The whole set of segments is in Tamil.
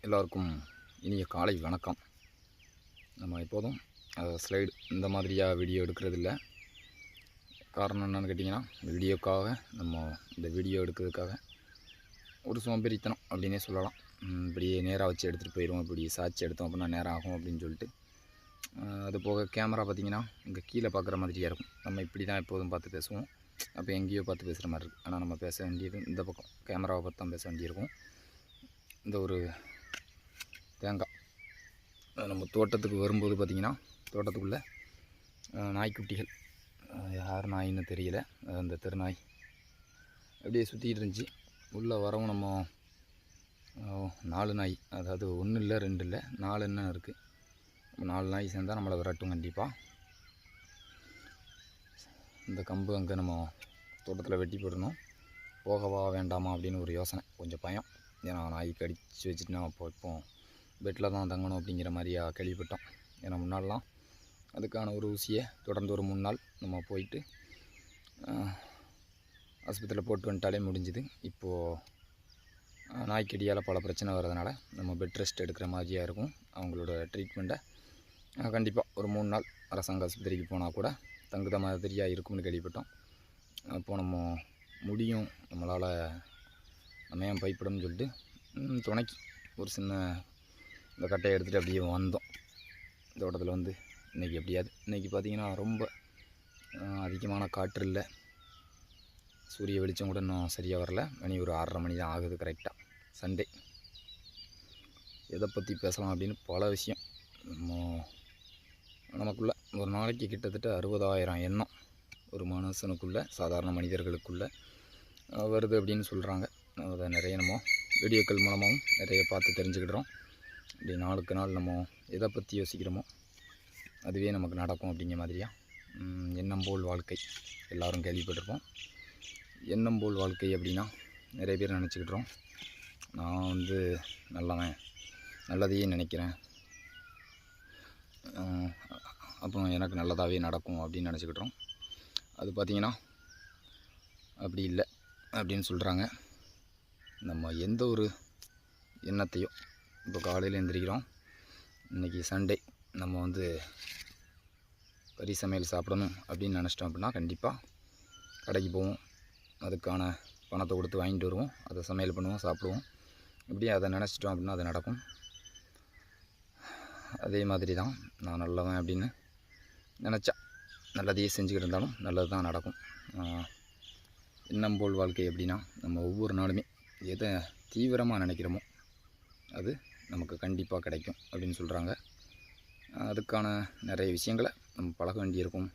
எல்லோருக்கும் இனிய காலை வணக்கம். நம்ம எப்போதும் ஸ்லைடு இந்த மாதிரியாக வீடியோ எடுக்கிறதில்ல. காரணம் என்னென்னு கேட்டிங்கன்னா, வீடியோக்காக இந்த வீடியோ எடுக்கிறதுக்காக ஒரு சோம்பேறித்தனம் அப்படின்னே சொல்லலாம். இப்படியே நேராக வச்சு எடுத்துகிட்டு போயிடுவோம், இப்படி சாட்சி எடுத்தோம் அப்படின்னா நேரம் ஆகும் அப்படின்னு சொல்லிட்டு. அது போக கேமரா பார்த்திங்கன்னா இங்கே கீழே பார்க்குற மாதிரியாக இருக்கும். நம்ம இப்படி தான் எப்போதும் பார்த்து பேசுவோம். அப்போ எங்கேயோ பார்த்து பேசுகிற மாதிரி இருக்குது. ஆனால் நம்ம பேச வேண்டியது இந்த பக்கம் கேமராவை பார்த்து தான் பேச வேண்டியிருக்கும். இந்த ஒரு தேங்காய் நம்ம தோட்டத்துக்கு வரும்போது பார்த்திங்கன்னா, தோட்டத்துக்குள்ளே நாய்க்குட்டிகள், யார் நாயின்னு தெரியல, அந்த தெருநாய் அப்படியே சுற்றிக்கிட்டு இருந்துச்சு. உள்ளே வரவும் நம்ம 4 நாய், அதாவது 1 இல்லை 2 இல்லை 4 என்ன இருக்குது, 4 நாய் சேர்ந்தால் நம்மளை விரட்டும் கண்டிப்பாக. இந்த கம்பு அங்கே நம்ம தோட்டத்தில் வெட்டி போடணும். போகவா வேண்டாமா அப்படின்னு ஒரு யோசனை, கொஞ்சம் பயம். ஏன்னா நாய் கடிச்சு வச்சுட்டுனா இப்போ பெட்டில் தான் தங்கணும் அப்படிங்கிற மாதிரியா கேள்விப்பட்டோம். ஏன்னா முன்னாடிலாம் அதுக்கான ஒரு ஊசியை தொடர்ந்து ஒரு 3 நாள் நம்ம போயிட்டு ஆஸ்பத்திரியில் போட்டு வந்துட்டாலே முடிஞ்சுது. இப்போது நாய்க்கடியால் பல பிரச்சனை வர்றதுனால நம்ம பெட் ரெஸ்ட் எடுக்கிற மாதிரியாக இருக்கும். அவங்களோட ட்ரீட்மெண்ட்டை கண்டிப்பாக ஒரு 3 நாள் அரசாங்க ஆஸ்பத்திரிக்கு போனால் கூட தங்குத மாதிரியாக இருக்கும்னு கேள்விப்பட்டோம். அப்போது நம்ம முடியும், நம்மளால் நம்ம ஏன் பயப்படணும்னு சொல்லிட்டு துணைக்கு ஒரு சின்ன இந்த கட்டையை எடுத்துகிட்டு அப்படியே வந்தோம் தோட்டத்தில். இன்றைக்கி எப்படியாது, இன்றைக்கி பார்த்திங்கன்னா ரொம்ப அதிகமான காற்று இல்லை, சூரிய வெளிச்சம் கூட இன்னும் சரியாக வரல. மணி ஒரு 6:30 மணி தான் ஆகுது கரெக்டாக. சண்டே. எதை பற்றி பேசலாம் அப்படின்னு பல விஷயம். நமக்குள்ளே ஒரு நாளைக்கு கிட்டத்தட்ட 60,000 எண்ணம் ஒரு மனுஷனுக்குள்ளே, சாதாரண மனிதர்களுக்குள்ளே வருது அப்படின்னு சொல்கிறாங்க. அதை நிறைய நம்ம வீடியோக்கள் மூலமாகவும் நிறைய பார்த்து தெரிஞ்சுக்கிடுறோம். இப்படி நாளுக்கு நாள் நம்ம எதை பற்றி யோசிக்கிறோமோ அதுவே நமக்கு நடக்கும் அப்படிங்கிற மாதிரியா. எண்ணம் போல் வாழ்க்கை எல்லோரும் கேள்விப்பட்டிருப்போம். எண்ணம் போல் வாழ்க்கை அப்படின்னா நிறைய பேர் நினச்சிக்கிட்டுறோம், நான் நல்லவன், நல்லதையே நினைக்கிறேன், அப்புறம் எனக்கு நல்லதாகவே நடக்கும் அப்படின்னு நினச்சிக்கிட்டுறோம். அது பார்த்திங்கன்னா அப்படி இல்லை அப்படின்னு சொல்கிறாங்க. நம்ம எந்த ஒரு எண்ணத்தையோ, இப்போ காலையில் எழுந்திரிக்கிறோம், இன்றைக்கி சண்டே, நம்ம கறி சமையல் சாப்பிடணும் அப்படின்னு நினச்சிட்டோம் அப்படின்னா கண்டிப்பாக கடைக்கு போவோம், அதுக்கான பணத்தை கொடுத்து வாங்கிட்டு வருவோம், அதை சமையல் பண்ணுவோம், சாப்பிடுவோம். இப்படி அதை நினச்சிட்டோம் அப்படின்னா அது நடக்கும். அதே மாதிரி தான் நான் நல்லவன் அப்படின்னு நினச்சா நல்லதையே செஞ்சுக்கிட்டு இருந்தாலும் நல்லது தான் நடக்கும். எண்ணம் போல் வாழ்க்கை அப்படின்னா நம்ம ஒவ்வொரு நாளுமே எதை தீவிரமாக நினைக்கிறோமோ அது நமக்கு கண்டிப்பாக கிடைக்கும் அப்படின்னு சொல்கிறாங்க. அதுக்கான நிறைய விஷயங்களை நம்ம பழக வேண்டியிருக்கும்,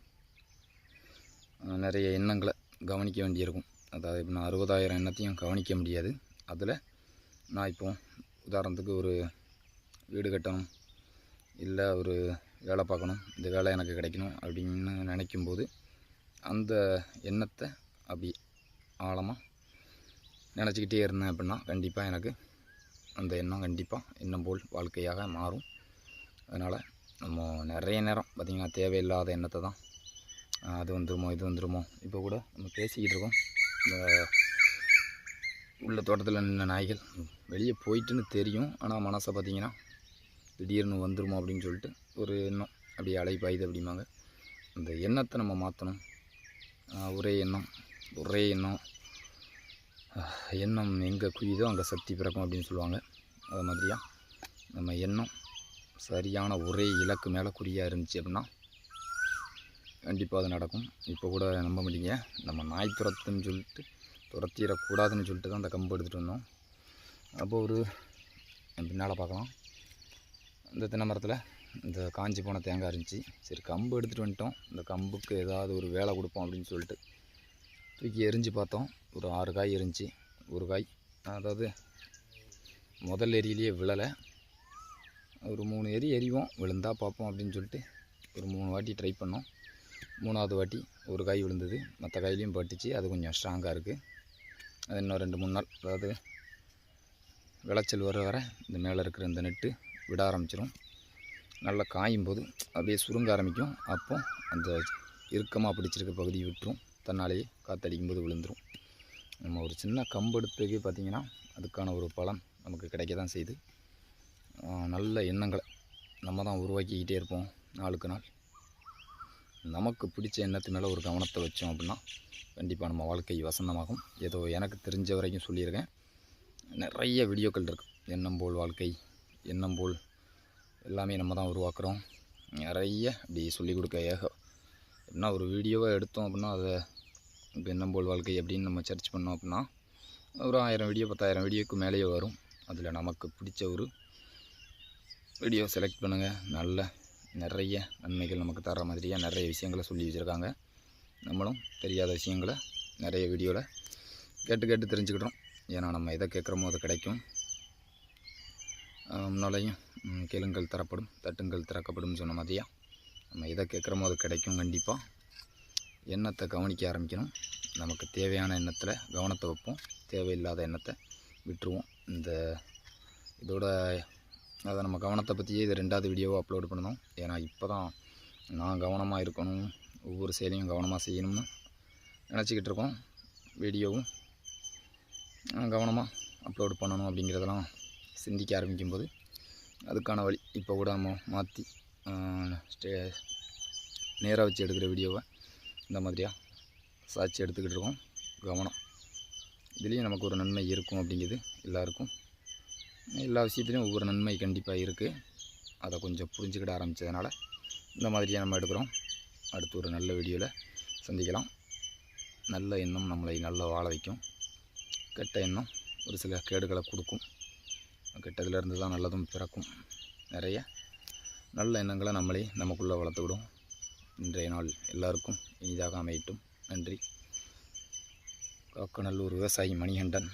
நிறைய எண்ணங்களை கவனிக்க வேண்டியிருக்கும். அதாவது இப்போ நான் 60,000 எண்ணத்தையும் கவனிக்க முடியாது. அதில் நான் இப்போ உதாரணத்துக்கு ஒரு வீடு கட்டணும், இல்லை ஒரு வேலை பார்க்கணும், இந்த வேலை எனக்கு கிடைக்கணும் அப்படின்னு நினைக்கும்போது அந்த எண்ணத்தை அப்படி ஆழமாக நினச்சிக்கிட்டே இருந்தேன் அப்படின்னா கண்டிப்பாக எனக்கு அந்த எண்ணம் கண்டிப்பாக எண்ணம் போல் வாழ்க்கையாக மாறும். அதனால் நம்ம நிறைய நேரம் பார்த்திங்கன்னா தேவையில்லாத எண்ணத்தை தான், அது வந்துருமோ இது வந்துருமோ. இப்போ கூட நம்ம பேசிக்கிட்டு இருக்கோம், இந்த உள்ள தோட்டத்தில் நின்ன நாய்கள் வெளியே போயிட்டுன்னு தெரியும், ஆனால் மனசை பார்த்திங்கன்னா திடீர்னு வந்துருமோ அப்படின்னு சொல்லிட்டு ஒரு எண்ணம் அப்படியே அலைப்பாயுது அப்படிம்பாங்க. அந்த எண்ணத்தை நம்ம மாற்றணும். ஒரே எண்ணம் எண்ணம் எங்கே குவியுதோ அங்கே சக்தி பிறக்கும் அப்படின்னு சொல்லுவாங்க. அது மாதிரியா நம்ம எண்ணம் சரியான ஒரே இலக்கு மேலே குறியாக இருந்துச்சு அப்படின்னா கண்டிப்பாக அது நடக்கும். இப்போ கூட நம்ப முடியுங்க, நம்ம நாய் துரத்துன்னு சொல்லிட்டு துரத்திடக்கூடாதுன்னு சொல்லிட்டு தான் அந்த கம்பு எடுத்துகிட்டு வந்தோம். அப்போது பின்னால் பார்க்கலாம், இந்த தென்னை மரத்தில் இந்த காஞ்சி போன தேங்காய் இருந்துச்சு. சரி கம்பு எடுத்துகிட்டு வந்துட்டோம், இந்த கம்புக்கு ஏதாவது ஒரு வேலை கொடுப்போம் அப்படின்னு சொல்லிட்டு தூக்கி எரிஞ்சு பார்த்தோம். ஒரு 6 காய் இருந்துச்சு. ஒரு காய், அதாவது முதல் எரியிலேயே விழலை, ஒரு 3 எரிவோம், விழுந்தால் பார்ப்போம் அப்படின்னு சொல்லிட்டு ஒரு 3 வாட்டி ட்ரை பண்ணோம். 3ஆவது வாட்டி ஒரு காய் விழுந்தது, மற்ற காயிலையும் பட்டுச்சு. அது கொஞ்சம் ஸ்ட்ராங்காக இருக்குது. அது இன்னும் 2-3 நாள், அதாவது விளைச்சல் வர இந்த மேலே இருக்கிற இந்த நெட்டு விட ஆரம்பிச்சிடும். நல்லா காயும் போது அப்படியே சுருங்க ஆரம்பிக்கும். அப்போ அந்த இறுக்கமாக பிடிச்சிருக்க பகுதி விட்டுரும், தன்னாலேயே காற்றடிக்கும் போது விழுந்துடும். நம்ம ஒரு சின்ன கம்பு எடுத்துக்கே பார்த்திங்கன்னா அதுக்கான ஒரு பலன் நமக்கு கிடைக்க தான் செய்யுது. நல்ல எண்ணங்களை நம்ம தான் உருவாக்கிக்கிட்டே இருப்போம். நாளுக்கு நாள் நமக்கு பிடிச்ச எண்ணத்து மேலே ஒரு கவனத்தை வச்சோம் அப்படின்னா கண்டிப்பாக நம்ம வாழ்க்கை வசந்தமாகும். ஏதோ எனக்கு தெரிஞ்ச வரைக்கும் சொல்லியிருக்கேன். நிறைய வீடியோக்கள் இருக்குது. எண்ணம் போல் வாழ்க்கை, எண்ணம் போல் எல்லாமே நம்ம தான் உருவாக்குறோம். நிறைய இப்படி சொல்லிக் கொடுக்க அப்படின்னா ஒரு வீடியோவை எடுத்தோம் அப்படின்னா அதை இப்போ எண்ணம் போல் வாழ்க்கை அப்படின்னு நம்ம சர்ச் பண்ணோம் அப்படின்னா ஒரு 1000 வீடியோ 10,000 வீடியோக்கு மேலேயே வரும். அதில் நமக்கு பிடிச்ச ஒரு வீடியோ செலக்ட் பண்ணுங்கள். நிறைய நன்மைகள் நமக்கு தர மாதிரியாக நிறைய விஷயங்களை சொல்லி வச்சுருக்காங்க. நம்மளும் தெரியாத விஷயங்களை நிறைய வீடியோவில் கேட்டு தெரிஞ்சுக்கிட்டோம். ஏன்னா நம்ம எதை கேட்குறோமோ அது கிடைக்கும். முன்னாலேயும் கேளுங்கள் தரப்படும், தட்டுங்கள் திறக்கப்படும் சொன்ன மாதிரியா நம்ம எதை கேட்குறோமோ அது கிடைக்கும். கண்டிப்பாக எண்ணத்தை கவனிக்க ஆரம்பிக்கணும். நமக்கு தேவையான எண்ணத்தில் கவனத்தை வைப்போம், தேவையில்லாத எண்ணத்தை விட்டுருவோம். இதோட அதை நம்ம கவனத்தை பற்றியே இது 2வது வீடியோவை அப்லோடு பண்ணணும். ஏன்னா இப்போ தான் நான் கவனமாக இருக்கணும், ஒவ்வொரு செயலையும் கவனமாக செய்யணும்னு நினச்சிக்கிட்டு இருக்கோம். வீடியோவும் கவனமாக அப்லோடு பண்ணணும் அப்படிங்கிறதெல்லாம் சிந்திக்க ஆரம்பிக்கும்போது அதுக்கான வழி இப்போ கூட நம்ம மாற்றி நேராக வச்சு எடுக்கிற வீடியோவை இந்த மாதிரியாக சாட்சி எடுத்துக்கிட்டு இருக்கோம். கவனம் இதுலேயும் நமக்கு ஒரு நன்மை இருக்கும் அப்படிங்கிறது எல்லாருக்கும், எல்லா விஷயத்துலையும் ஒவ்வொரு நன்மை கண்டிப்பாக இருக்குது. அதை கொஞ்சம் புரிஞ்சுக்கிட ஆரம்பித்ததுனால இந்த மாதிரியாக நம்ம எடுக்கிறோம். அடுத்து ஒரு நல்ல வீடியோவில் சந்திக்கலாம். நல்ல எண்ணம் நம்மளை நல்லா வாழ வைக்கும். கெட்ட எண்ணம் ஒரு சில கேடுகளை கொடுக்கும். கெட்டதிலிருந்து தான் நல்லதும் பிறக்கும். நிறைய நல்ல எண்ணங்களை நம்மளே நமக்குள்ளே வளர்த்துக்கிடும். இன்றைய நாள் எல்லாருக்கும் இனிதாக அமையட்டும். நன்றி. காக்கநல்லூர் விவசாயி மணிகண்டன்.